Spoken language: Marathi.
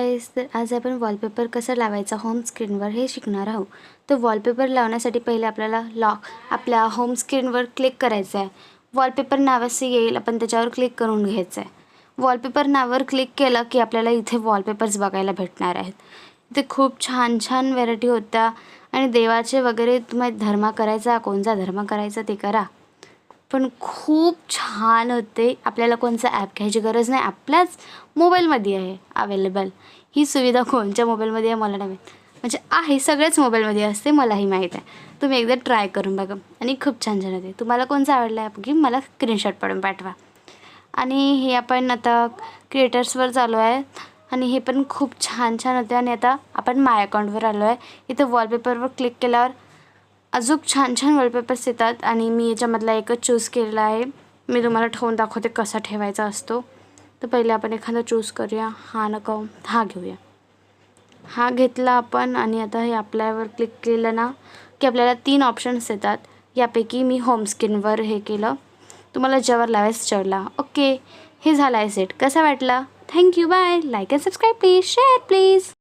गाईज, तर आज आपण वॉलपेपर कसं लावायचा होम स्क्रीनवर हे शिकणार आहोत. तर वॉलपेपर लावण्यासाठी पहिले आपल्याला आपल्या होम स्क्रीनवर क्लिक करायचं आहे. वॉलपेपर नावाचे येईल, आपण त्याच्यावर क्लिक करून घ्यायचं आहे. वॉलपेपर नावावर क्लिक केलं की आपल्याला इथे वॉलपेपर्स बघायला भेटणार आहेत. इथे खूप छान छान व्हेरायटी होत्या आणि देवाचे वगैरे तुम्ही धर्म करायचा, कोणता धर्म करायचा ते करा, पण खूप छान होते. आपल्याला कोणचं ॲप घ्यायची गरज नाही, आपल्याच मोबाईलमध्ये आहे अवेलेबल. ही सुविधा कोणत्या मोबाईलमध्ये आहे मला नाही माहीत, म्हणजे आहे सगळ्याच मोबाईलमध्ये असते, मलाही माहीत आहे. तुम्ही एकदा ट्राय करून बघा आणि खूप छान छान होते. तुम्हाला कोणचं आवडलं ॲप की मला स्क्रीनशॉट पाडून पाठवा. आणि हे आपण आता क्रिएटर्सवर चालू आहे आणि हे पण खूप छान छान होते. आणि आता आपण माय अकाउंटवर आलो आहे. इथं वॉलपेपरवर क्लिक केल्यावर अजून छान छान वॉलपेपर्स येतात आणि मी याच्यामधला एकच चूज केलेला आहे. मी तुम्हाला ठेवून दाखवते कसा ठेवायचा असतो. तर पहिले आपण एखादा चूज करूया. हा नको, हा घेऊया. हा घेतला आपण आणि आता हे अप्लायवर क्लिक केलं ना की आपल्याला 3 ऑप्शन्स येतात. यापैकी मी होम स्क्रीनवर हे केलं. तुम्हाला ज्यावर लावायचं त्यावर ओके, हे झालं आहे सेट. कसा वाटला? Thank you, bye. Like and subscribe please, share please.